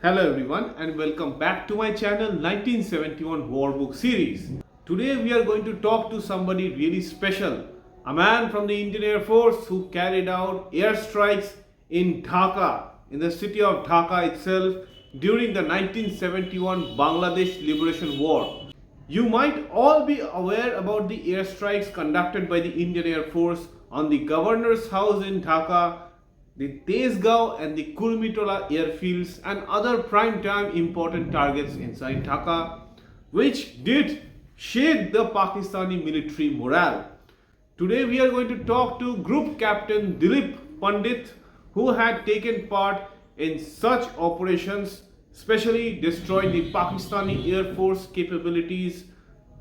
Hello everyone and welcome back to my channel 1971 War Book series. Today we are going to talk to somebody really special, a man from the Indian Air Force who carried out airstrikes in Dhaka, in the city of Dhaka itself during the 1971 Bangladesh Liberation War. You might all be aware about the airstrikes conducted by the Indian Air Force on the governor's house in Dhaka, the Tezgaon and the Kurmitola airfields and other prime time important targets inside Dhaka, which did shake the Pakistani military morale. Today we are going to talk to Group Captain Dileep Pandit, who had taken part in such operations, especially destroying the Pakistani Air Force capabilities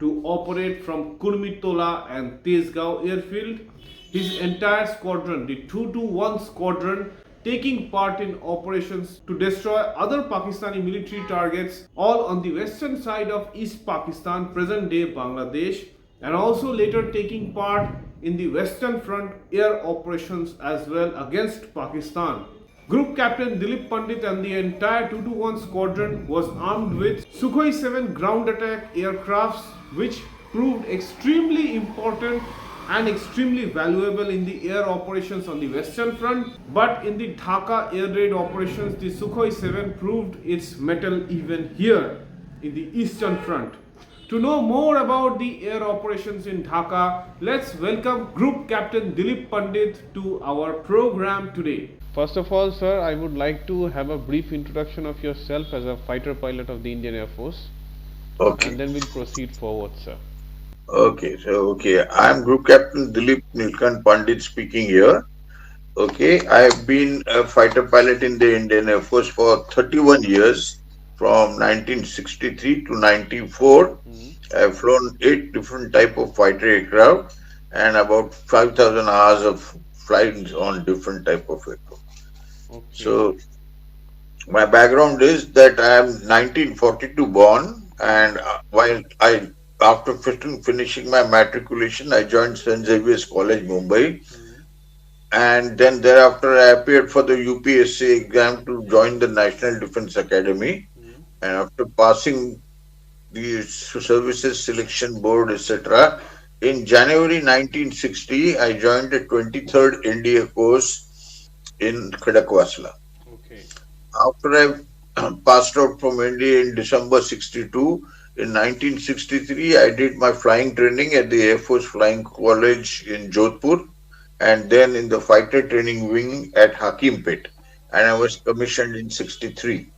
to operate from Kurmitola and Tezgaon airfield. His entire squadron, the 221 Squadron, taking part in operations to destroy other Pakistani military targets all on the western side of East Pakistan, present day Bangladesh, and also later taking part in the Western Front air operations as well against Pakistan. Group Captain Dileep Pandit and the entire 221 Squadron was armed with Sukhoi-7 ground attack aircrafts, which proved extremely important and extremely valuable in the air operations on the Western Front. But in the Dhaka air raid operations, the Sukhoi-7 proved its mettle even here in the Eastern Front. To know more about the air operations in Dhaka, let's welcome Group Captain Dileep Pandit to our program today. First of all, sir, I would like to have a brief introduction of yourself as a fighter pilot of the Indian Air Force, Okay. and then we'll proceed forward, sir. I'm Group Captain Dileep Pandit speaking here. Okay, I've been a fighter pilot in the Indian Air Force for 31 years, from 1963 to 94. I've flown 8 different type of fighter aircraft and about 5,000 hours of flying on different type of aircraft. Okay. So my background is that I am 1942 born, and while I after finishing my matriculation, I joined St. Xavier's College, Mumbai, and then thereafter I appeared for the UPSC exam to join the National Defence Academy. And after passing the services selection board, etc., in January 1960, I joined the 23rd India course in Khadakwasla. Okay. After I passed out from India in December 62, in 1963, I did my flying training at the Air Force Flying College in Jodhpur, and then in the fighter training wing at Hakimpet, and I was commissioned in 63.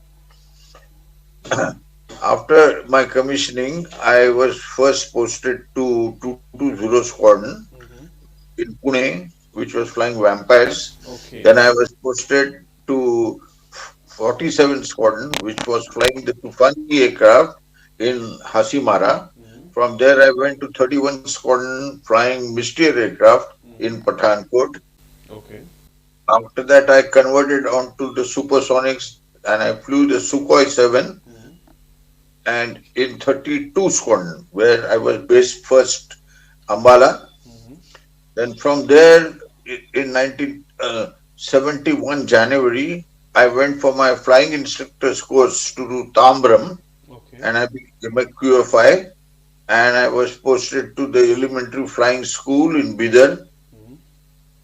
After my commissioning, I was first posted to 220 Squadron in Pune, which was flying Vampires. Okay. Then I was posted to 47 Squadron, which was flying the Tufani aircraft in Hasimara. From there, I went to 31 Squadron flying Mystery aircraft in Pathankot. Okay. After that, I converted onto the supersonics and I flew the Sukhoi-7 and in 32 Squadron, where I was based first Ambala. Then from there, in 1971 January, I went for my flying instructor's course to do Tambram, and I became a QFI, and I was posted to the elementary flying school in Bidar.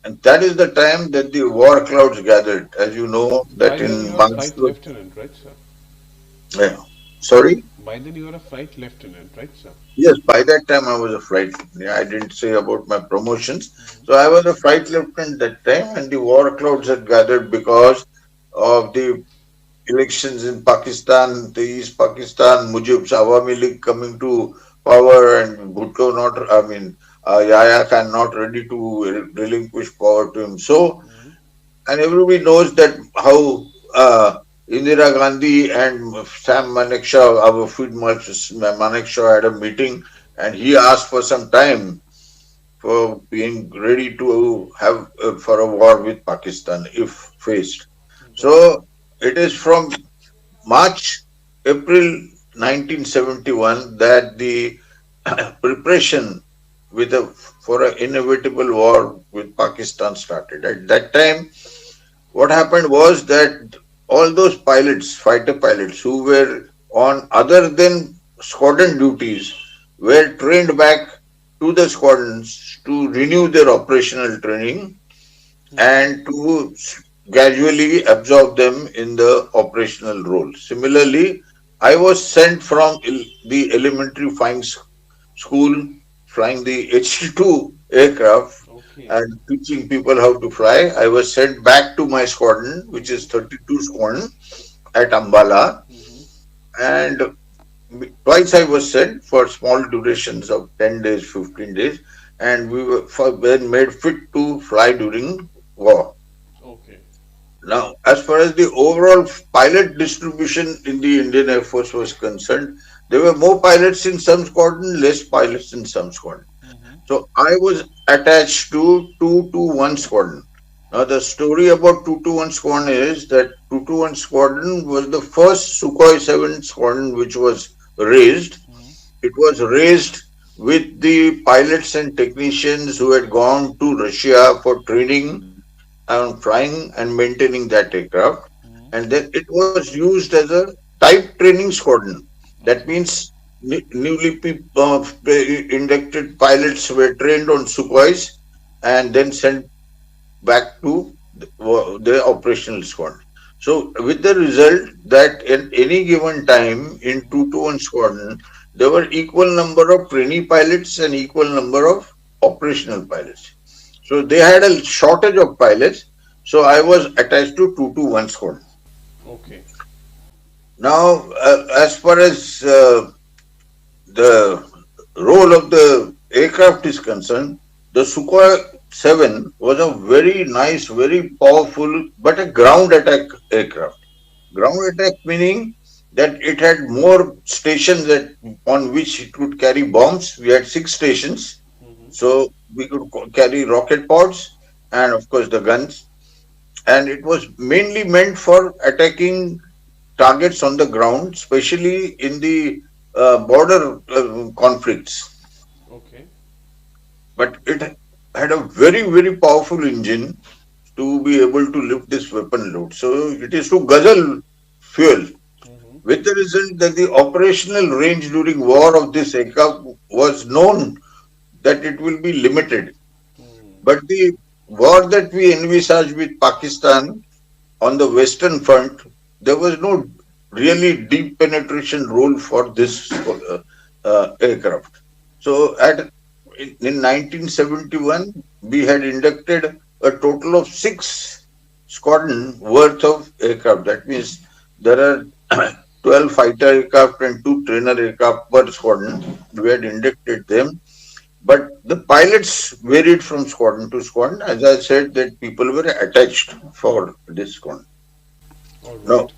And that is the time that the war clouds gathered. As you know, that By then in you are a flight lieutenant, right, sir? Yeah. Sorry? By then you are a flight lieutenant, right, sir? Yes, by that time I was a flight lieutenant. Yeah, I didn't say about my promotions. So I was a flight lieutenant that time, and the war clouds had gathered because of the elections in Pakistan, the East Pakistan, Mujib's Awami League coming to power, and Bhutto Yahya Khan not ready to relinquish power to him. So, and everybody knows that how Indira Gandhi and Sam Manekshaw, our Field Marshal Manekshaw, had a meeting, and he asked for some time for being ready to have for a war with Pakistan if faced. So it is from April 1971 that the preparation for an inevitable war with Pakistan started. At that time, what happened was that all those pilots, fighter pilots who were on other than squadron duties, were trained back to the squadrons to renew their operational training and to gradually absorb them in the operational role. Similarly, I was sent from the elementary flying school, flying the H-2 aircraft Okay. and teaching people how to fly. I was sent back to my squadron, which is 32 Squadron at Ambala, Mm-hmm. and twice I was sent for small durations of 10 days, 15 days, and we were made fit to fly during war. Okay. Now, as far as the overall pilot distribution in the Indian Air Force was concerned, there were more pilots in some squadron, less pilots in some squadron. Mm-hmm. So I was attached to 221 Squadron. Now the story about 221 Squadron is that 221 Squadron was the first Sukhoi-7 squadron which was raised. Mm-hmm. It was raised with the pilots and technicians who had gone to Russia for training and flying and maintaining that aircraft. Mm-hmm. And then it was used as a type training squadron. That Okay. means newly inducted pilots were trained on Sukhois and then sent back to the operational squadron. So, with the result that at any given time in Mm-hmm. 221 squadron, there were equal number of trainee pilots and equal number of operational pilots. So, they had a shortage of pilots. So, I was attached to 221 squadron. Okay. Now, as far as the role of the aircraft is concerned, the Sukhoi 7 was a very nice, very powerful, but a ground attack aircraft. Ground attack meaning that it had more stations on which it could carry bombs. We had six stations, Mm-hmm. so we could carry rocket pods and, of course, the guns. And it was mainly meant for attacking targets on the ground, especially in the border conflicts. Okay. But it had a very, very powerful engine to be able to lift this weapon load. So it is to guzzle fuel, Mm-hmm. with the result that the operational range during war of this aircraft was known that it will be limited. Mm-hmm. But the war that we envisaged with Pakistan on the Western Front, there was no really deep penetration role for this aircraft. So in 1971, we had inducted a total of six squadron worth of aircraft. That means there are 12 fighter aircraft and two trainer aircraft per squadron. We had inducted them, but the pilots varied from squadron to squadron. As I said, that people were attached for this squadron. All Now, right.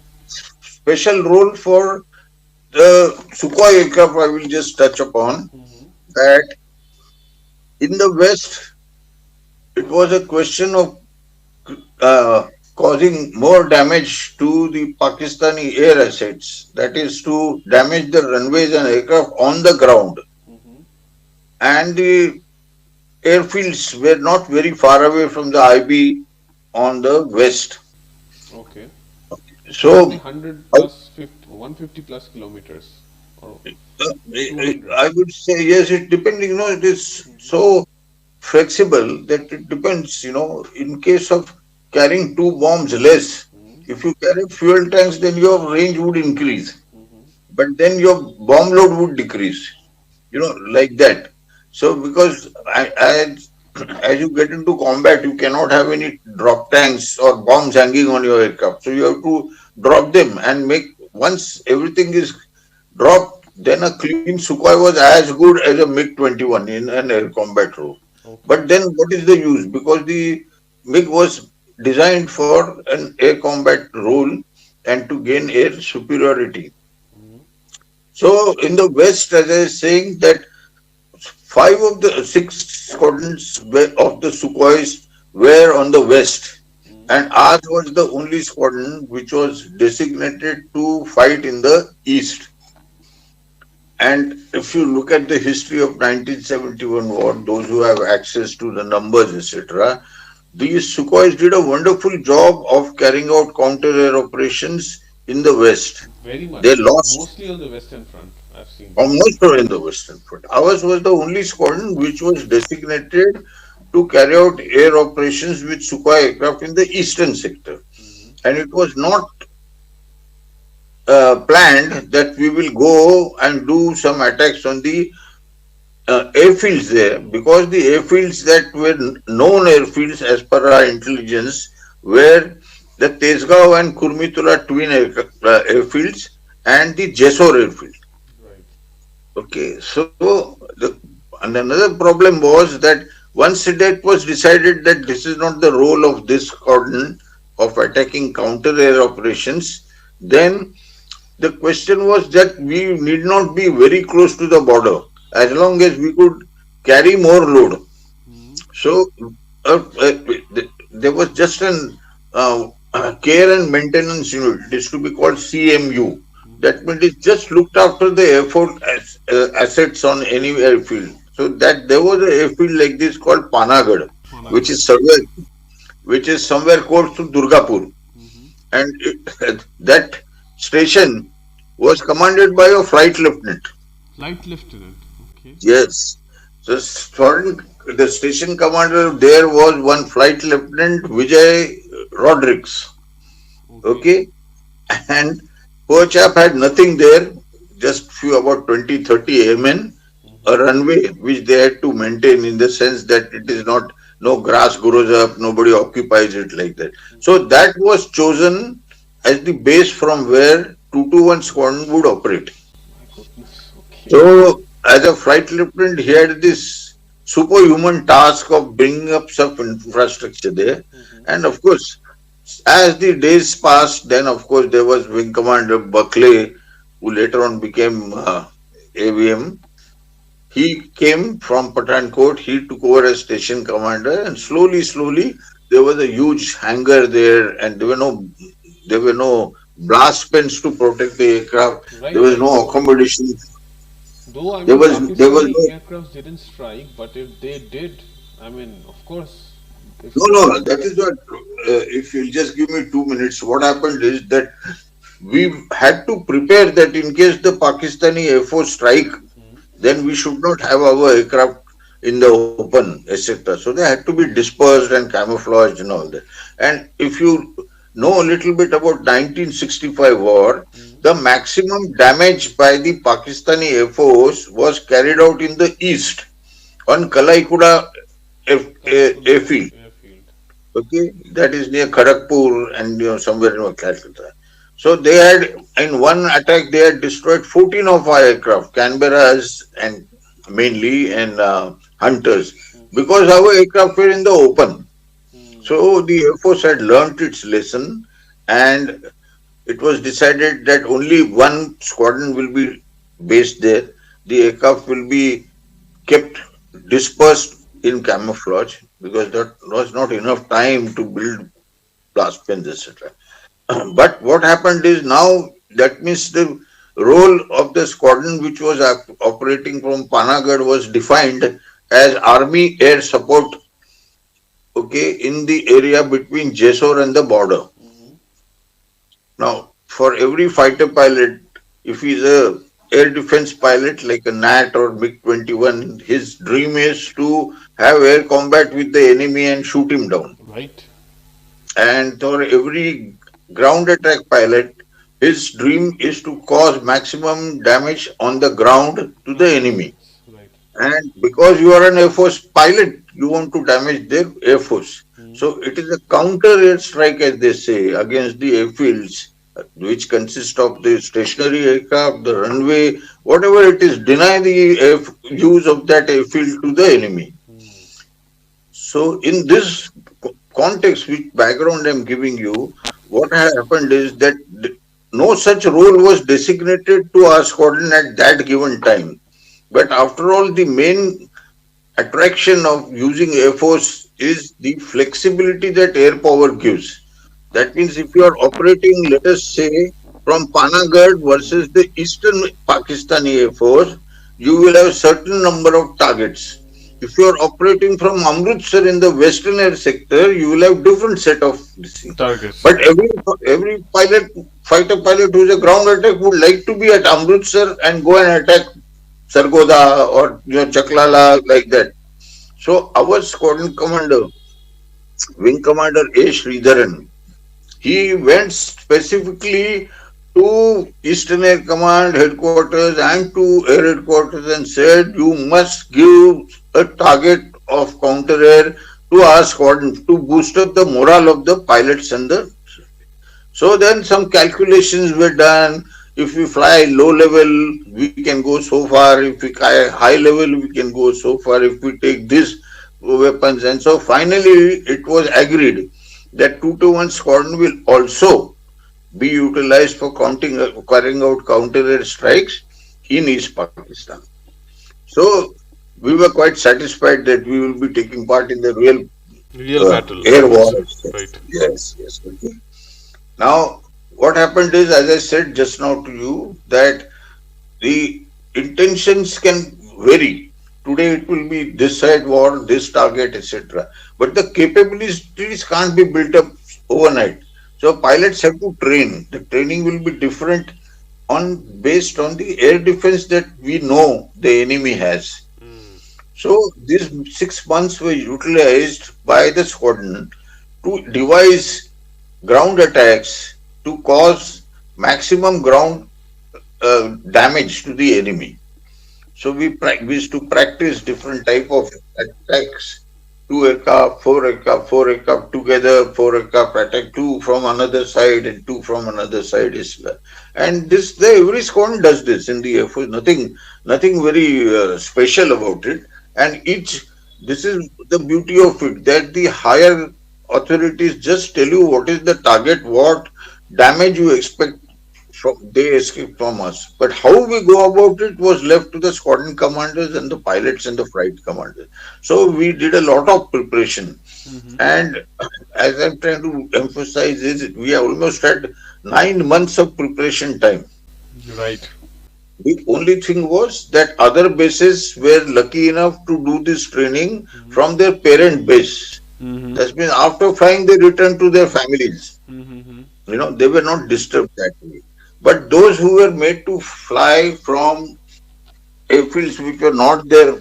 special role for the Sukhoi aircraft, I will just touch upon Mm-hmm. that in the West, it was a question of uh, causing more damage to the Pakistani air assets, that is, to damage the runways and aircraft on the ground. Mm-hmm. And the airfields were not very far away from the IB on the west. Okay. Roughly So, 100 uh, plus 50, 150 plus kilometers or 200. I would say yes, it depending, it is Mm-hmm. so flexible that it depends, in case of carrying two bombs less, Mm-hmm. if you carry fuel tanks, then your range would increase, Mm-hmm. but then your bomb load would decrease, like that. So, because as you get into combat, you cannot have any drop tanks or bombs hanging on your aircraft. So, you have to drop them and once everything is dropped, then a clean Sukhoi was as good as a MiG-21 in an air combat role. Okay. But then what is the use? Because the MiG was designed for an air combat role and to gain air superiority. Mm-hmm. So in the West, as I was saying, that five of the six squadrons of the Sukhois were on the West, Mm-hmm. and ours was the only squadron which was designated to fight in the East. And if you look at the history of 1971 war, those who have access to the numbers, etc., These Sukhois did a wonderful job of carrying out counter air operations in the West. Very They much. lost Mostly on the Western Front, I've seen that. almost all in the Western Front. Ours was the only squadron which was designated to carry out air operations with Sukhoi aircraft in the eastern sector. And it was not planned that we will go and do some attacks on the airfields there, because the airfields that were known airfields as per our intelligence were the Tezgaon and Kurmitola twin airfields and the Jessore airfield. Right. Okay, so and another problem was that once it was decided that this is not the role of this squadron of attacking counter air operations, then the question was that we need not be very close to the border as long as we could carry more load. So there was just an care and maintenance unit. It is to be called CMU. That means it just looked after the airport assets on any airfield. So that there was an airfield like this called Panagarh, which Panagarh. is somewhere close to Durgapur, and that station was commanded by a flight lieutenant. Flight lieutenant. Okay. Yes. So the station commander there was one flight lieutenant Vijay Rodrigues. Okay. Okay. And poor chap had nothing there, just few about 20, 30 airmen, a runway which they had to maintain in the sense that it is not, no grass grows up, nobody occupies it like that. So that was chosen as the base from where 221 squadron would operate. My goodness. Okay. So, as a flight lieutenant, he had this superhuman task of bringing up some infrastructure there. And of course, as the days passed, then of course there was Wing Commander Buckley, who later on became AVM. He came from Pathankot. He took over as station commander, and slowly, there was a huge hangar there, and there were no blast pens to protect the aircraft. There Right, was right. no accommodation. Though, I There mean, was Pakistani no. aircrafts didn't strike, but if they did, I mean, of course, if No, no, that is what. If you'll just give me 2 minutes, what happened is that we had to prepare that in case the Pakistani Airforce strike, then we should not have our aircraft in the open, etc. So they had to be dispersed and camouflaged and all that. And if you know a little bit about 1965 war, the maximum damage by the Pakistani Air Force was carried out in the east on Kalaikuda Kalaikula airfield. airfield. Okay, that is near Kharagpur and somewhere in Calcutta. So they had in one attack they had destroyed 14 of our aircraft, Canberras and mainly and Hunters, because our aircraft were in the open. So the Air Force had learnt its lesson, and it was decided that only one squadron will be based there. The aircraft will be kept dispersed in camouflage because that was not enough time to build blast pens, etc. But what happened is now that means the role of the squadron which was operating from Panagarh was defined as Army Air Support, okay, in the area between Jessore and the border. Now, for every fighter pilot, if he's a air defense pilot like a NAT or MiG-21, his dream is to have air combat with the enemy and shoot him down. Right. And for every ground attack pilot, his dream is to cause maximum damage on the ground to the enemy. Right. And because you are an Air Force pilot, you want to damage their Air Force. So it is a counter air strike, as they say, against the airfields, which consist of the stationary aircraft, the runway, whatever it is, deny the use of that airfield to the enemy. So in this context, which background I'm giving you, what has happened is that no such role was designated to our squadron at that given time. But after all, the main attraction of using Air Force is the flexibility that air power gives. That means if you are operating, let us say, from Panagarh versus the Eastern Pakistani Air Force, you will have certain number of targets. If you are operating from Amritsar in the Western Air sector, you will have different set of this thing. Targets. But every pilot, fighter pilot who is a ground attack would like to be at Amritsar and go and attack Sargoda or Chaklala like that. So our squadron commander, Wing Commander A. Sridharan, he went specifically to Eastern Air Command headquarters and to air headquarters and said, you must give a target of counter air to our squadron to boost up the morale of the pilots and the. So then some calculations were done. If we fly low level, we can go so far. If we fly high level, we can go so far. If we take this weapons, and so finally it was agreed that 221 squadron will also be utilized for carrying out counter air strikes in East Pakistan. So we were quite satisfied that we will be taking part in the real Real battle, I air would war. say. Right. Yes, yes. Okay. Now, what happened is, as I said just now to you, that the intentions can vary. Today it will be this side war, this target, etc. But the capabilities can't be built up overnight. So pilots have to train. The training will be different on based on the air defense that we know the enemy has. Mm. So these 6 months were utilized by the squadron to devise ground attacks to cause maximum ground damage to the enemy. So we used to practice different type of attacks. Two aircraft, four aircraft together, four aircraft attack, two from another side and two from another side is and every squadron does this in the Air Force. Nothing very special about it. And each this is the beauty of it that the higher authorities just tell you what is the target, what damage you expect from they escape from us. But how we go about it was left to the squadron commanders and the pilots and the flight commanders. So we did a lot of preparation. Hmm. And as I'm trying to emphasize is we almost had 9 months of preparation time. Right. The only thing was that other bases were lucky enough to do this training Hmm. from their parent base. Hmm. That means after flying, they returned to their families. Hmm. They were not disturbed that way. But those who were made to fly from airfields which were not their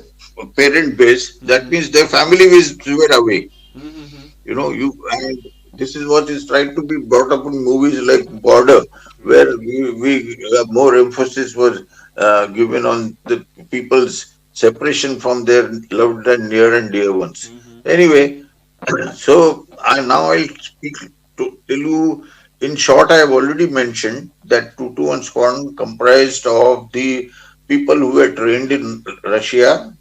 parent base, that Hmm. means their family is were away. Hmm. You and this is what is trying to be brought up in movies like Border, where we more emphasis was given on the people's separation from their loved and near and dear ones. Hmm. Anyway, so I'll speak to tell you in short. I have already mentioned that 221 squadron comprised of the people who were trained in Russia,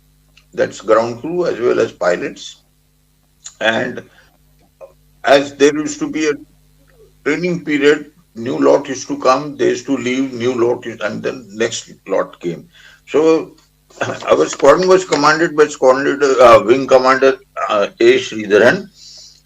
that's ground crew as well as pilots, and as there used to be a training period, new lot used to come, they used to leave, and then next lot came. So our squadron was commanded by Wing Commander A. Sridharan,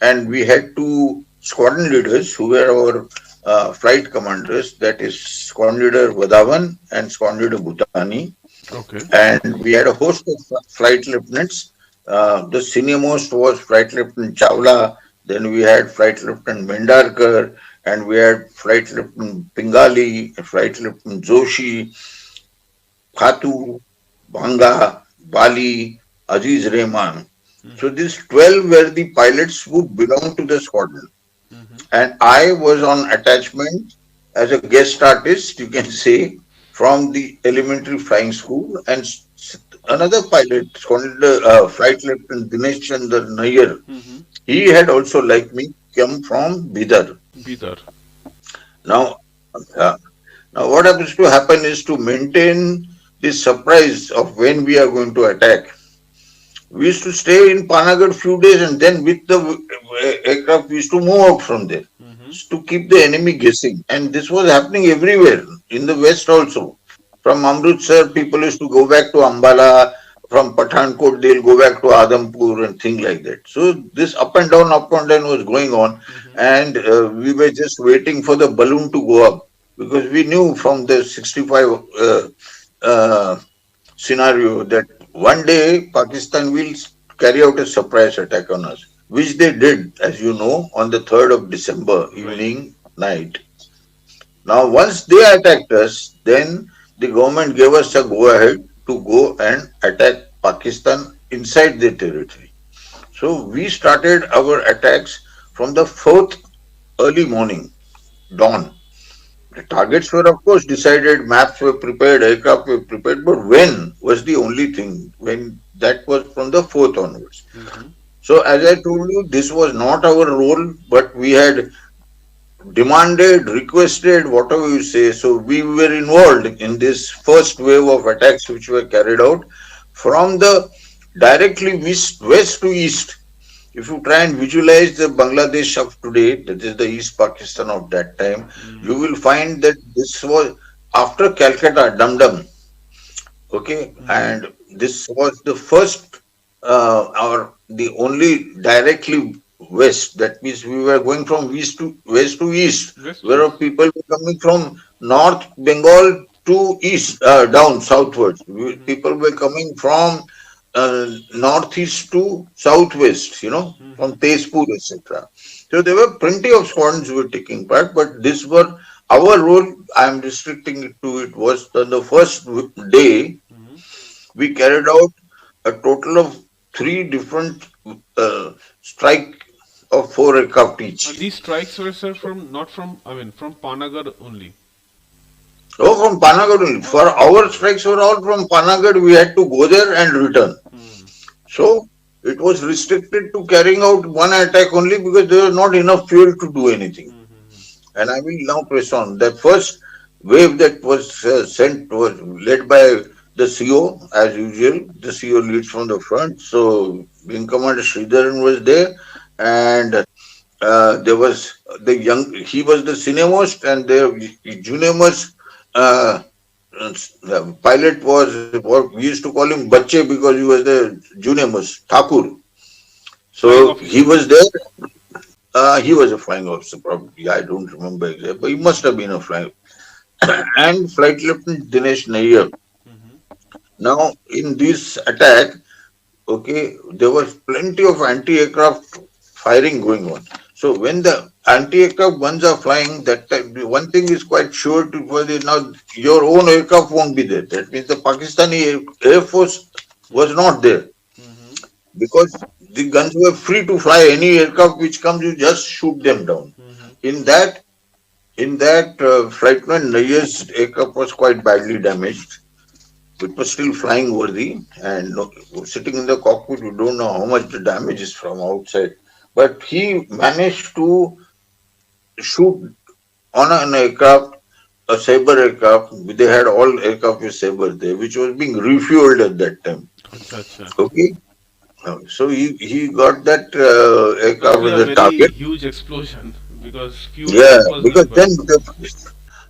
and we had two squadron leaders who were our flight commanders, that is squadron leader Vadavan and squadron leader Bhutani, Okay. and we had a host of flight lieutenants. The senior most was Flight Lieutenant Chawla, then we had Flight Lieutenant Mendarkar, and we had Flight Lieutenant Pingali, Flight Lieutenant Joshi, Khatu, Banga, Bali, Aziz Rehman. So Hmm. these 12 were the pilots who belonged to the squadron. Hmm. And I was on attachment as a guest artist, you can say, from the elementary flying school. And another pilot, Flight Lieutenant Dinesh Chandra Nair, Hmm. he had also, like me, come from Bidar. Bidar. Now, uh, now what happens to happen is to maintain this surprise of when we are going to attack. We used to stay in Panagarh few days and then with the aircraft we used to move out from there Hmm. to keep the enemy guessing. And this was happening everywhere in the west also. From Amritsar, people used to go back to Ambala. From Pathankot, they'll go back to Adhampur and things like that. So this up and down was going on, Hmm. and we were just waiting for the balloon to go up because we knew from the 65 uh, scenario that one day Pakistan will carry out a surprise attack on us, which they did, as you know, on the 3rd of December Right. evening night. Now, once they attacked us, then the government gave us a go ahead to go and attack Pakistan inside their territory. So we started our attacks from the 4th early morning, dawn. The targets were, of course, decided, maps were prepared, aircraft were prepared, but when was the only thing, when that was from the 4th onwards. Mm-hmm. So, as I told you, this was not our role, but we had demanded, requested, whatever you say. So we were involved in this first wave of attacks which were carried out from the directly west to east. If you try and visualize the Bangladesh of today, that is the East Pakistan of that time, you Mm-hmm. will find that this was after Calcutta, Dum Dum. Okay, Mm-hmm. and this was the first or the only directly west. That means we were going from west to east, West to where east. people were coming from North Bengal to east, down southwards. Mm-hmm. People were coming from northeast to southwest, Mm-hmm. from Tezpur, etc. So there were plenty of squadrons who were taking part, but this were our role. I am restricting it to it was on the first day Mm-hmm. we carried out a total of three different strike of four aircraft each. These strikes were, sir, from not from, I mean, from Panagar only. Oh, from Panagarh only. For Oh, okay, our okay. strikes were all from Panagarh. We had to go there and return. Hmm. So it was restricted to carrying out one attack only because there was not enough fuel to do anything. Mm-hmm. And I will now press on. That first wave that was sent was led by the CO as usual. The CO leads from the front. So Wing Commander Sridharan was there, and there was the young. He was the senior-most, and the junior-most the pilot was what we used to call him Bache because he was the junior-most Thakur. Flying So he officer. was there. He was a flying officer, probably. I don't remember exactly, but he must have been a flying. And Flight Lieutenant Dinesh Nayyar. Mm-hmm. Now, in this attack, okay, there was plenty of anti-aircraft firing going on. So when the anti-aircraft guns are flying, that time, one thing is quite sure to now your own aircraft won't be there. That means the Pakistani Air Force was Mm-hmm. not there Mm-hmm. because the guns were free to fly. Any aircraft which comes, you just shoot them down. Mm-hmm. In that Flightman Nayyar's aircraft was quite badly damaged. It was still flying worthy, and sitting in the cockpit, you don't know how much the damage is from outside. But he managed to shoot on an aircraft, a Sabre aircraft. They had all aircraft with Sabre there, which was being refueled at that time. Acha, acha. Okay, so he got that Must aircraft be as a a very target. huge explosion because fuel Yeah, tank was because not then burning.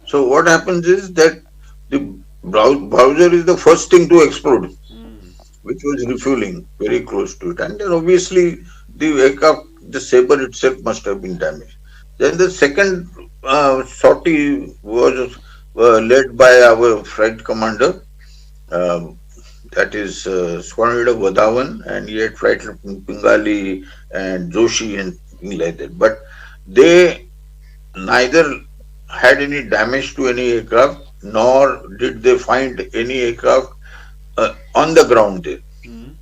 so what happens is that the browser is the first thing to explode, Mm. which was refueling very close to it. And then obviously the aircraft, the Sabre itself must have been damaged. Then the second sortie was led by our flight commander, um, that is Squadron Leader Vadavan, and he had Flight Lieutenant Pingali and Joshi and things like that. But they neither had any damage to any aircraft, nor did they find any aircraft on the ground there. Mm.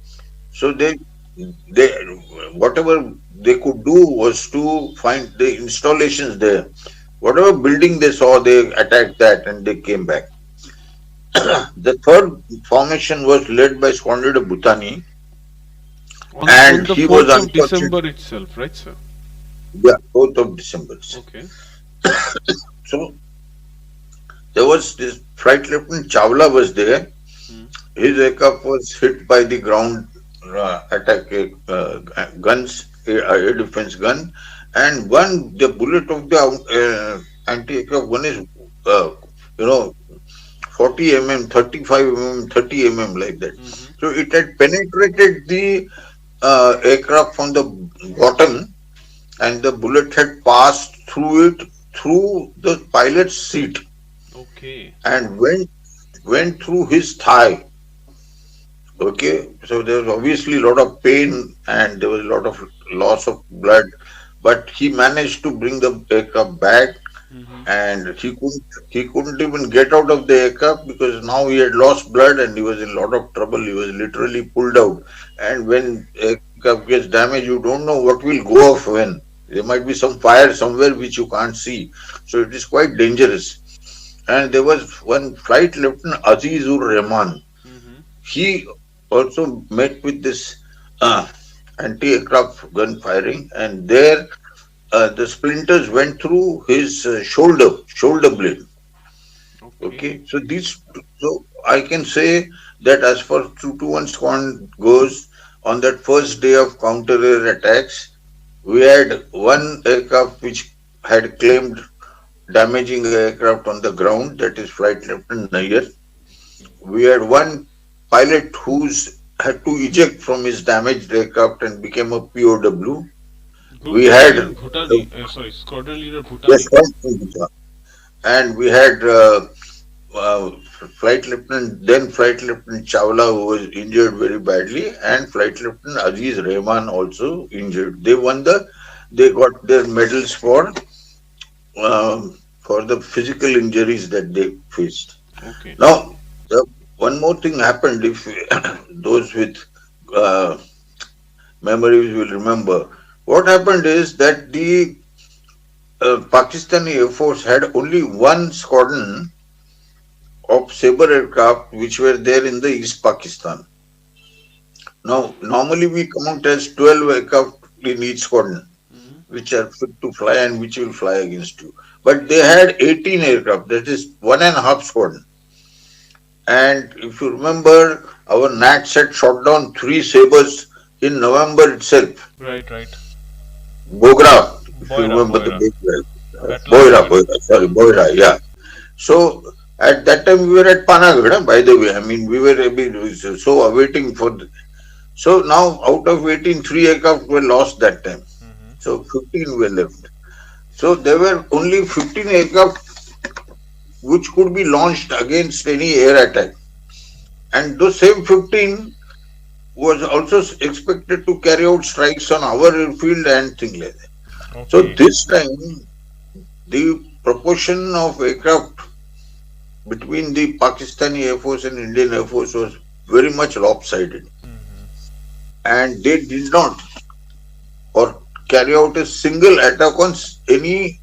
So they whatever they could do was to find the installations there. Whatever building they saw, they attacked that and they came back. The third formation was led by Squadron Leader Bhutani, On and the he was 4th of unfortunate. December itself, right, sir? Yeah, 4th of December. Okay. So there was this Flight Lieutenant Chawla was there. Mm. His aircraft was hit by the ground attack guns, air defense gun, and one the bullet of the anti-aircraft gun is you know 40 mm, 35 mm, 30 mm like that. Mm-hmm. So it had penetrated the aircraft from the bottom, and the bullet had passed through it through the pilot's seat Okay. and went through his thigh. Okay, so there was obviously a lot of pain and there was a lot of loss of blood, but he managed to bring the aircraft back, Mm-hmm. and he couldn't even get out of the aircraft because now he had lost blood and he was in a lot of trouble. He was literally pulled out. And when aircraft gets damaged, you don't know what will go off when. There might be some fire somewhere which you can't see. So it is quite dangerous. And there was one flight lieutenant Azizur Rahman. Mm-hmm. He also met with this uh, anti-aircraft gun firing, and there the splinters went through his shoulder blade. Okay. Okay, so so I can say that as far 221 squadron goes, on that first day of counter air attacks, we had one aircraft which had claimed damaging aircraft on the ground, that is Flight Lieutenant Nair. We had one pilot who's had to eject from his damaged aircraft and became a POW. Group We had Captain Bhutani. Sorry, Squadron Leader yes, Bhutani. and we had uh, Flight Lieutenant Chawla, who was injured very badly, and Flight Lieutenant Aziz Rahman also injured. They got their medals for the physical injuries that they faced. Okay. Now, one more thing happened. If those with uh, memories will remember, what happened is that the Pakistani Air Force had only one squadron of Sabre aircraft which were there in the East Pakistan. Now, normally we count as 12 aircraft in each squadron, Mm-hmm. which are fit to fly and which will fly against you. But they had 18 aircraft, that is one and a half squadron. And if you remember, our NAT set shot down three Sabres in November itself. Right, right. Bogra, if you Boira, remember the Boira. big Battle of Boira, Boira. sorry, Boira, yeah. So at that time we were at Panagarh, by the way. I mean, so awaiting for. So now out of 18, three aircraft were lost that time. Mm-hmm. So 15 were left. So there were only 15 aircraft which could be launched against any air attack. And those same 15 was also expected to carry out strikes on our airfield and things like that. So Okay. this time the proportion of aircraft between the Pakistani Air Force and Indian Air Force was very much lopsided, Mm-hmm. and they did not or carry out a single attack on any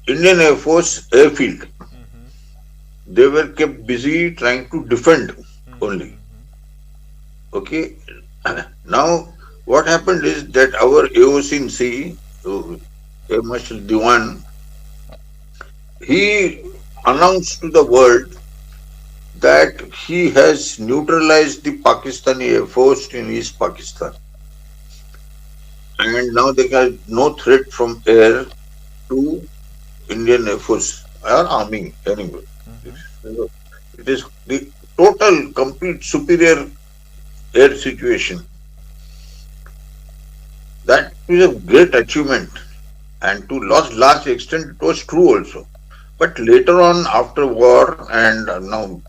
Indian Air Force airfield. Mm-hmm. They were kept busy trying to defend only. Mm-hmm. Okay. Now, what happened is that our AOC in C, Air Marshal Diwan, he announced to the world that he has neutralized the Pakistani Air Force in East Pakistan. And now there is no threat from air to Indian Air Force or army anyway. Mm-hmm. It is the total, complete superior air situation. That is a great achievement, and to large extent it was true also. But later on, after war, and now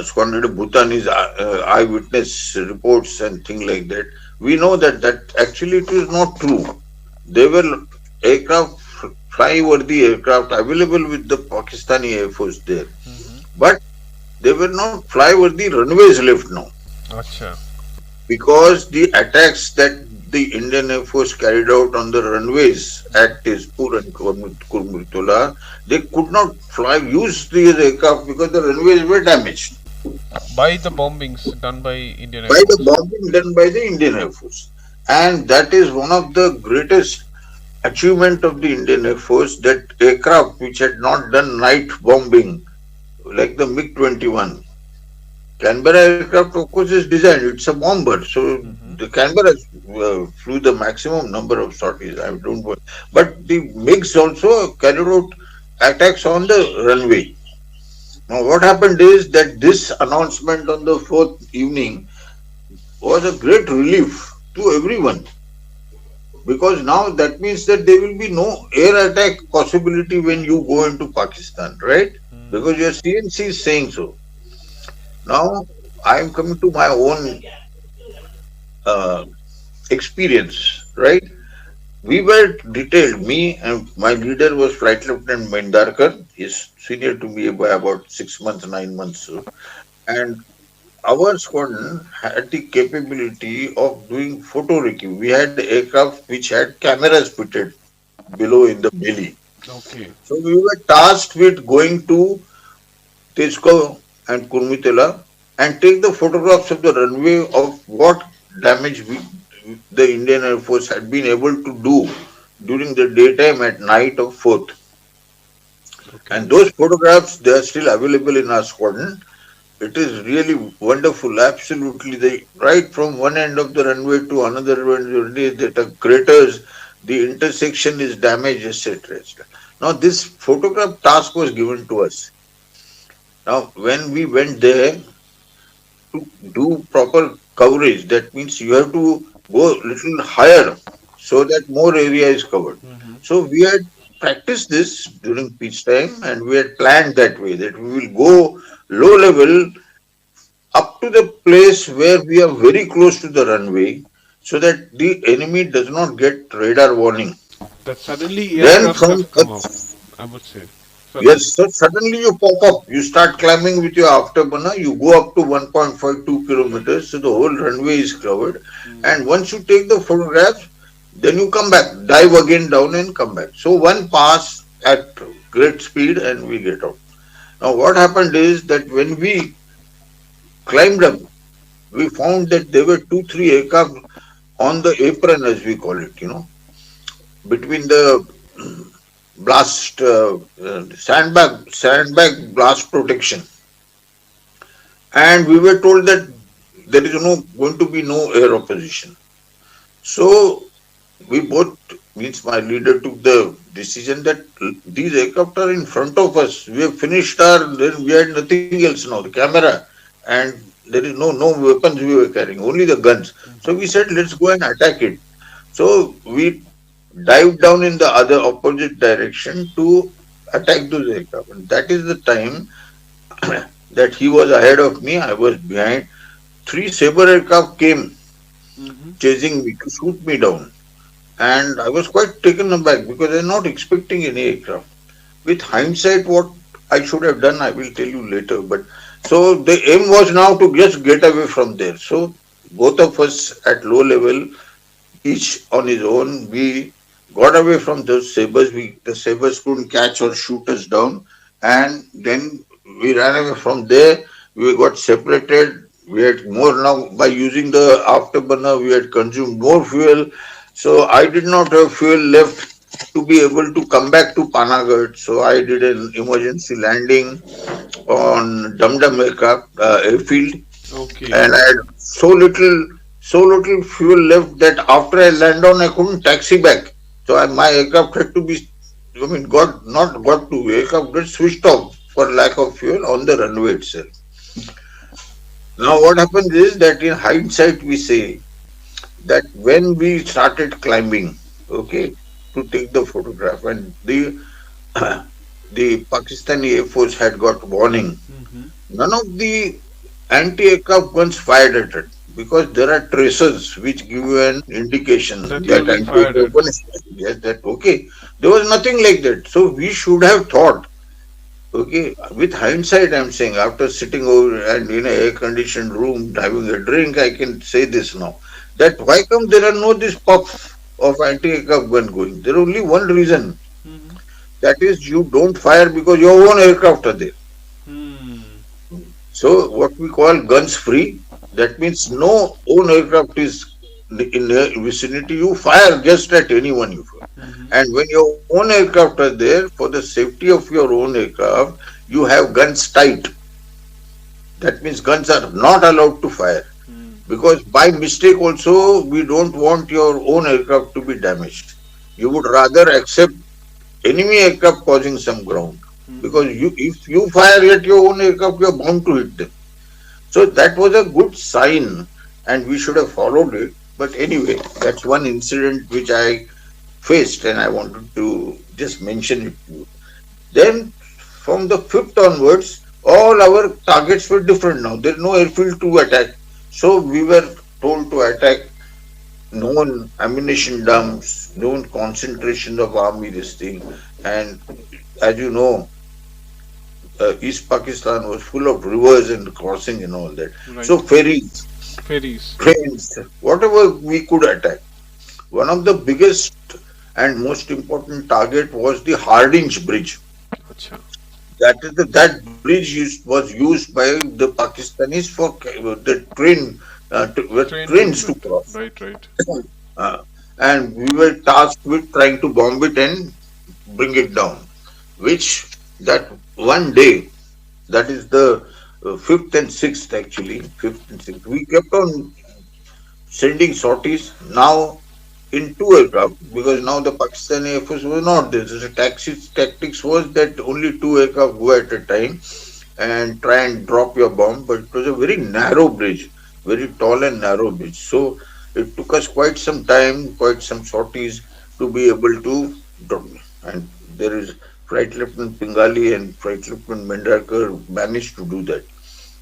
Squadron Bhutani's eyewitness reports and things like that, we know that actually it is not true. There were aircraft, fly-worthy aircraft available with the Pakistani Air Force there, Mm-hmm. but they were not fly-worthy runways left now, Acha. because the attacks that the Indian Air Force carried out on the runways at Tezpur and Kurmitola, they could not use these aircraft because the runways were damaged By the bombings done by Indian Air by the Force. bombing done by the Indian Air Force. And that is one of the greatest achievement of the Indian Air Force, that aircraft which had not done night bombing, like the MiG-21. Canberra aircraft, of course, is designed. It's a bomber, so Mm-hmm. the Canberra flew the maximum number of sorties. I don't know, but the MiGs also carried out attacks on the runway. Now, what happened is that this announcement on the fourth evening was a great relief to everyone, because now that means that there will be no air attack possibility when you go into Pakistan, right? Mm-hmm. Because your CNC is saying so. Now, I am coming to my own uh, experience, right? We were detailed. Me and my leader was Flight Lieutenant Mendarkar. He's senior to me by about 6 months, 9 months. And our squadron had the capability of doing photo recce. We had aircraft which had cameras fitted below in the belly. Okay. So we were tasked with going to Tezgaon and Kurmitola and take the photographs of the runway of what damage the Indian Air Force had been able to do during the daytime at night of 4th. Okay. And those photographs, they are still available in our squadron. It is really wonderful, absolutely. Right from one end of the runway to another runway, that are craters, the intersection is damaged, etc. etc. Now, this photograph task was given to us. Now, when we went there to do proper coverage, that means you have to go little higher so that more area is covered. Hmm. So, we had practiced this during peace time and we had planned that way that we will go low level up to the place where we are very close to the runway so that the enemy does not get radar warning. That suddenly Then aircrafts from have come up, I would say. yes, Suddenly. so suddenly you pop up, you start climbing with your afterburner, you go up to 1.52 kilometers, so the whole runway is covered. And once you take the photographs, then you come back, dive again down and come back. So one pass at great speed and we get out. Now what happened is that when we climbed up, we found that there were two, three aircraft on the apron, as we call it, between the blast sandbag blast protection, and we were told that there is no going to be no air opposition. So we both means my leader took the decision that these aircraft are in front of us. We have finished our then we had nothing else now, the camera, and there is no weapons we were carrying, only the guns. So we said let's go and attack it. So we dived down in the other opposite direction to attack those aircraft. And that is the time that he was ahead of me, I was behind. Three Sabre aircraft came Hmm. chasing me to shoot me down. And I was quite taken aback because I was not expecting any aircraft. With hindsight, what I should have done, I will tell you later. But so the aim was now to just get away from there. So both of us at low level, each on his own, we got away from those sabers. The sabers couldn't catch or shoot us down, and then we ran away from there. We got separated. We had more now by using the afterburner. We had consumed more fuel, so I did not have fuel left to be able to come back to Panagarh. So I did an emergency landing on Dum aircraft airfield, Okay. and I had so little fuel left that after I land on, I couldn't taxi back. So my aircraft had to be, I mean, got not got to aircraft got switched off for lack of fuel on the runway itself. Now what happens is that in hindsight we say that when we started climbing, okay, to take the photograph, and the Pakistani Air Force had got warning. Hmm. None of the anti-aircraft guns fired at it because there are tracers which give you an indication That you that will be fired anti-aircraft at. gun is fired. Yes, that okay. There was nothing like that. So we should have thought, okay, with hindsight, I'm saying after sitting over and in an air-conditioned room having a drink, I can say this now. That why come there are no this puff of anti-aircraft gun going? There is only one reason. Hmm. That is you don't fire because your own aircraft are there. Hmm. So what we call guns free, that means no own aircraft is in the vicinity. You fire just at anyone you fire. Hmm. And when your own aircraft are there, for the safety of your own aircraft, you have guns tight. That means guns are not allowed to fire. Because by mistake also, we don't want your own aircraft to be damaged. You would rather accept enemy aircraft causing some ground. Hmm. Because if you fire at your own aircraft, you are bound to hit them. So that was a good sign and we should have followed it. But anyway, that's one incident which I faced and I wanted to just mention it to you. Then from the fifth onwards, All our targets were different now. There's no airfield to attack. So we were told to attack known ammunition dumps, known concentration of army, this thing. And as you know, East Pakistan was full of rivers and crossing and all that. So Right. ferries, Ferries. trains, whatever we could attack. One of the biggest and most important target was the Hardinge Bridge. Acha. That bridge was used by the Pakistanis for the Train trains to movement. cross. Right, right. Uh, and we were tasked with trying to bomb it and bring it down. Which that one day, that is the fifth and sixth actually, fifth and sixth, we kept on sending sorties. Now in two aircraft, because now the Pakistani Airforce was not there. So the tactics was that only two aircraft go at a time and try and drop your bomb, but it was a very narrow bridge, very tall and narrow bridge. So it took us quite some time, quite some sorties to be able to drop. And there is Flight Lieutenant Pingali and Flight Lieutenant Mendarkar managed to do that.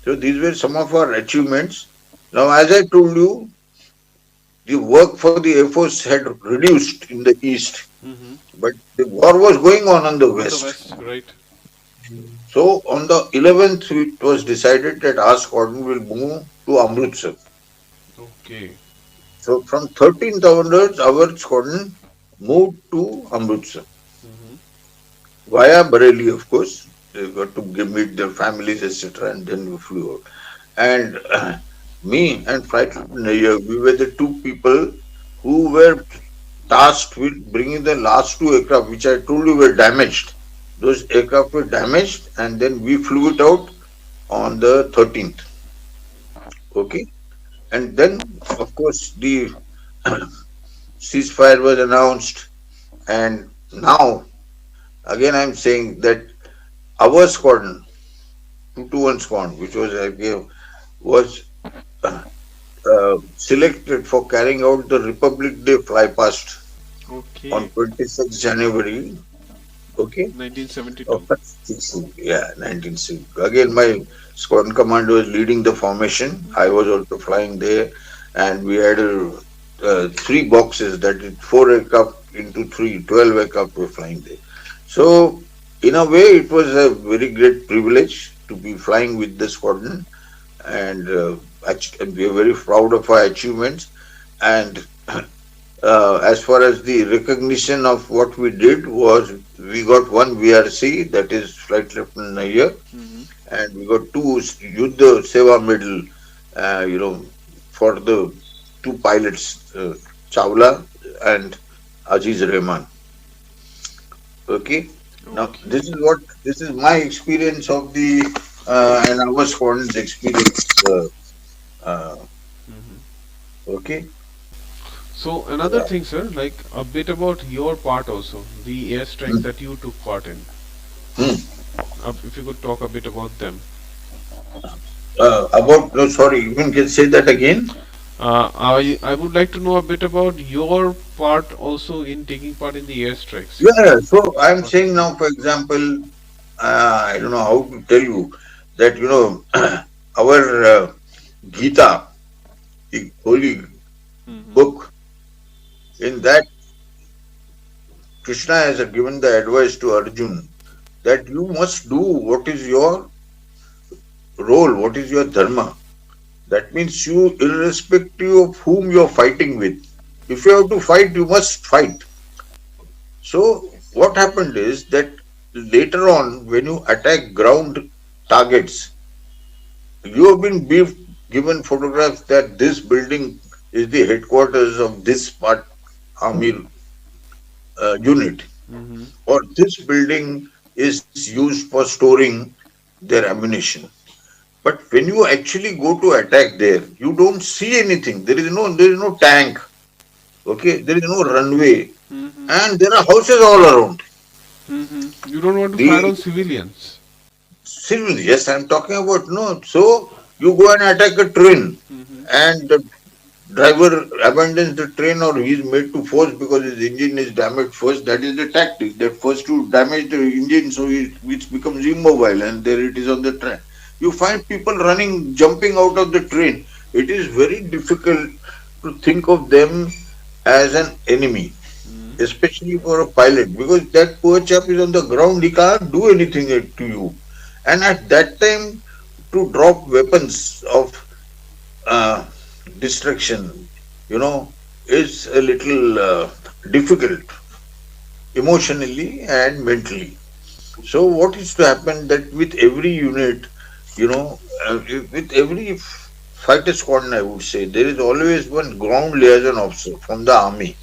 So these were some of our achievements. Now, as I told you, the work for the Air Force had reduced in the east, Mm-hmm. but the war was going on the On the west. west, right. So on the 11th, it was decided that our squadron will move to Amritsar. Okay. So from 13th onwards, our squadron moved to Amritsar Mm-hmm. via Bareilly, of course. They got to meet their families, etc., and then we flew out. And me and Flight Lieutenant Nayyar, we were the two people who were tasked with bringing the last two aircraft, which I told you were damaged. Those aircraft were damaged, and then we flew it out on the 13th. Okay, and then of course the ceasefire was announced, and now again I'm saying that our squadron, 221 squadron, which was was uh, selected for carrying out the Republic Day flypast on Okay. 26th January. Okay. Oh, 1972. 1960. Again, my squadron commander was leading the formation. I was also flying there, and we had three boxes, that is four aircraft into three, 12 aircraft were flying there. So, in a way, it was a very great privilege to be flying with the squadron, and we are very proud of our achievements. And as far as the recognition of what we did was, we got one VRC, that is Flight Lieutenant Nayyar, Mm-hmm. and we got two Yuddha Seva Medal, for the two pilots, Chawla and Aziz Rahman. Okay. Now Okay. this is my experience of the and our squadron's experience. Uh, Mm-hmm. okay. So another thing, sir, like a bit about your part also, the airstrikes Hmm. that you took part in. Hmm. If you could talk a bit about them. About no, sorry, you can say that again. I would like to know a bit about your part also in taking part in the airstrikes. Yeah, yeah. So I'm Okay. saying now, for example, I don't know how to tell you that our Gita, the holy Mm-hmm. book, in that Krishna has given the advice to Arjun that you must do what is your role, what is your dharma. That means you, irrespective of whom you're fighting with, if you have to fight, you must fight. So what happened is that later on, when you attack ground targets, you have been given photographs that this building is the headquarters of this part army unit, Mm-hmm. or this building is used for storing their ammunition. But when you actually go to attack there, you don't see anything. There is no tank. Okay, there is no runway, Mm-hmm. and there are houses all around. Mm-hmm. You don't want to fire The on civilians. civil, yes, I'm talking about no. So you go and attack a train, Mm-hmm. and driver abandons the train or he is made to force because his engine is damaged first. That is the tactic. That first to damage the engine so it becomes immobile and there it is on the train. You find people running, jumping out of the train. It is very difficult to think of them as an enemy, especially for a pilot, because that poor chap is on the ground. He can't do anything to you. And at that time, to drop weapons of uh, distraction, you know, is a little difficult emotionally and mentally. So, what is to happen that with every unit, with every fighter squadron, I would say, there is always one ground liaison officer from the army.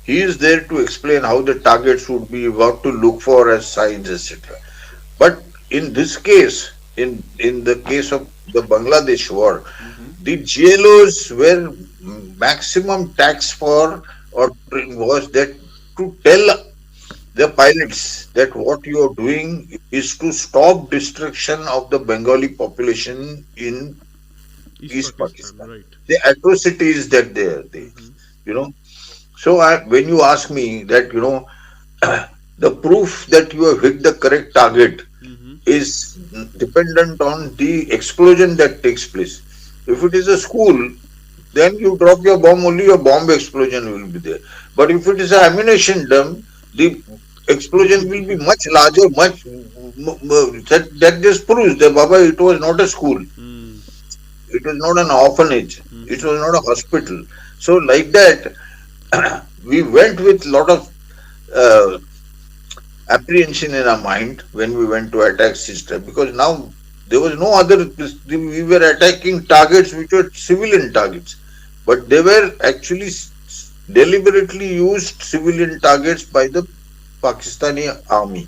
He is there to explain how the targets would be, what to look for as signs, etc. But in this case, in the case of the Bangladesh war, the GLOs were maximum tax for or was that to tell the pilots that what you are doing is to stop destruction of the Bengali population in East East Pakistan, Pakistan. right? The atrocities that they you know. So when you ask me that the proof that you have hit the correct target is dependent on the explosion that takes place. If it is a school, then you drop your bomb, only your bomb explosion will be there. But if it is an ammunition dump, the explosion will be much larger, that just proves that Baba, it was not a school, Mm. it was not an orphanage, it was not a hospital. So like that, we went with lot of uh, apprehension in our mind when we went to attack system, because now there was no other, we were attacking targets which were civilian targets, but they were actually deliberately used civilian targets by the Pakistani army.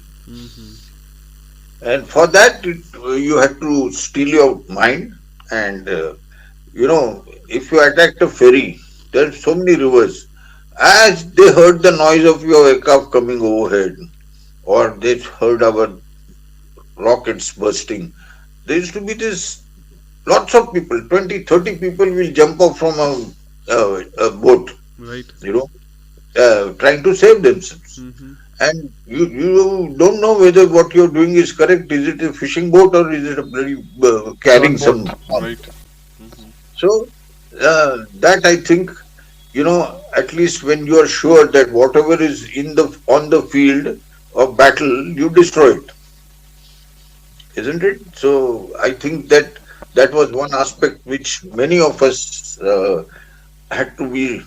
And for that you had to steel your mind. And if you attacked a ferry, there are so many rivers, as they heard the noise of your aircraft coming overhead, or they heard our rockets bursting. There used to be this lots of people, 20, 30 people will jump off from a boat, Right. you know, trying to save themselves. And you don't know whether what you're doing is correct. Is it a fishing boat or is it a bloody carrying Gunboat, some right? arms? So that I think, at least when you are sure that whatever is in the on the field of battle, you destroy it, isn't it? So I think that that was one aspect which many of us had to be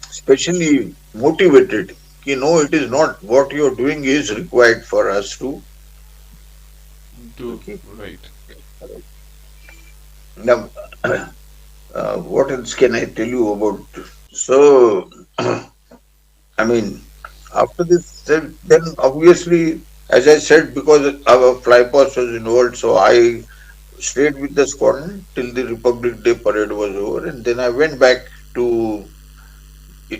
specially motivated. It is not what you are doing is required for us to Do keep. right. Now, what else can I tell you about? So, I mean, after this, then obviously, as I said, because our fly past was involved, so I stayed with the squadron till the Republic Day parade was over, and then I went back to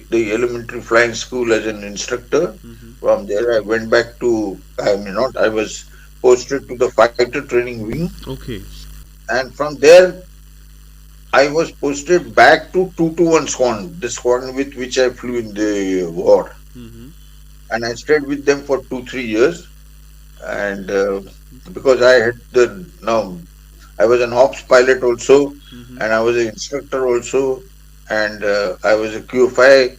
the elementary flying school as an instructor. From there, I went back to, I mean, not, I was posted to the fighter training wing, Okay. and from there, I was posted back to 221 Squadron, the squadron with which I flew in the war. And I stayed with them for 2, 3 years. And because I had now I was an ops pilot also, and I was an instructor also, and I was a QFI.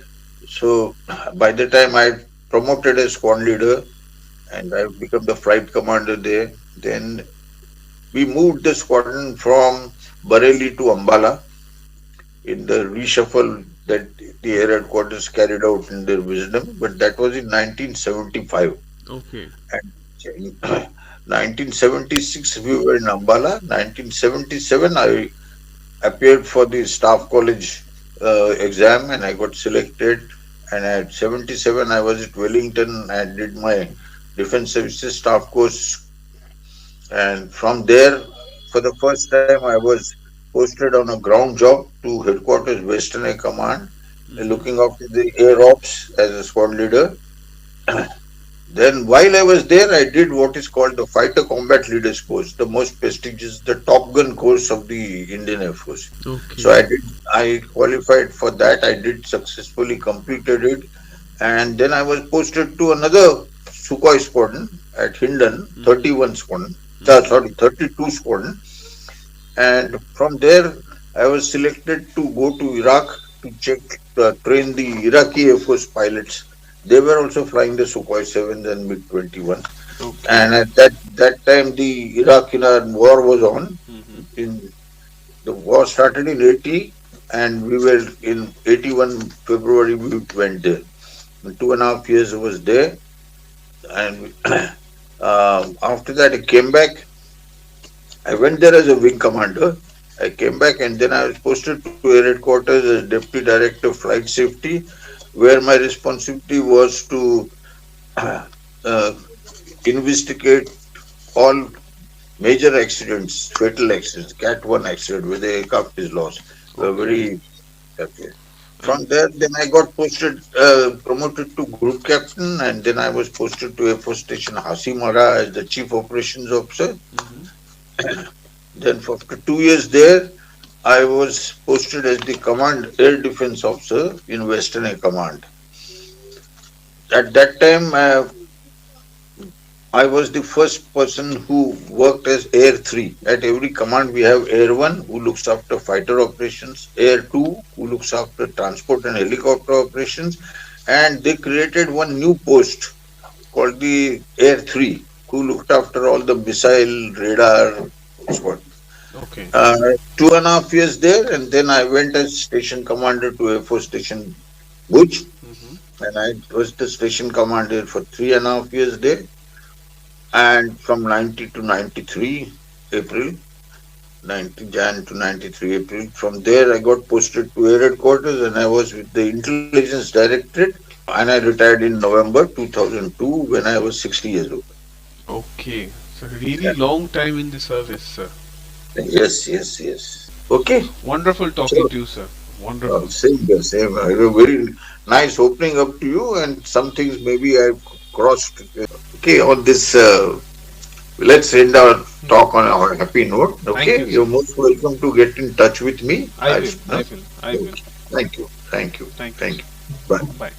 So by the time I promoted as squad leader, and I become the flight commander there, then we moved the squadron from Bareilly to Ambala in the reshuffle that the air headquarters carried out in their wisdom. But that was in 1975. Okay. And in 1976 we were in Ambala. 1977 I appeared for the staff college exam and I got selected. And at 77 I was at Wellington and did my defense services staff course. And from there, for the first time, I was posted on a ground job to headquarters Western Air Command, looking after the air ops as a squad leader. Then, while I was there, I did what is called the Fighter Combat Leaders course, the most prestigious, the Top Gun course of the Indian Air Force. So Okay. I qualified for that. I did successfully completed it, and then I was posted to another Sukhoi squadron at Hindon, Mm-hmm. 31 squadron. Mm-hmm. Sorry, 32 squadron, and from there I was selected to go to Iraq to train the Iraqi Air Force pilots. They were also flying the Sukhoi-7s and MiG-21. Okay. And at that time, the Iraq-Iran war was on. Mm-hmm. In the war started in 80, and we were in 81 February. We went there. In 2.5 years, I was there, and after that, I came back. I went there as a wing commander. I came back, and then I was posted to Air Headquarters as Deputy Director of Flight Safety, where my responsibility was to uh, investigate all major accidents, fatal accidents, Cat 1 accident where the aircraft is lost. We were Okay. very happy. From And there, then I got promoted to Group Captain, and then I was posted to Air Force Station Hasimara as the Chief Operations Officer. mm-hmm. Then, for after 2 years there, I was posted as the Command Air Defense Officer in Western Air Command. At that time, I was the first person who worked as Air 3. At every command, we have Air 1 who looks after fighter operations, Air 2 who looks after transport and helicopter operations, and they created one new post called the Air 3 who looked after all the missile, radar, squad. Okay. 2.5 years there, and then I went as station commander to Air Force Station Bhuj, Mm-hmm. and I was the station commander for 3.5 years there. And from 90 to 93 April, 90 Jan to 93 April. From there, I got posted to Air Headquarters, and I was with the Intelligence Directorate, and I retired in November 2002 when I was 60 years old. Okay. So really Yeah. long time in the service, sir. Yes, yes, yes. Okay. Wonderful talking So, to you, sir. Wonderful. same here, same here. It was very nice opening up to you, and some things maybe I've crossed. Okay, on this let's end our talk on a happy note. Thank Okay, you, sir. you're most welcome to get in touch with me. I will. No? I will. I will. Thank you. Thank you. Thank you, Thank sir. you. Bye. Bye.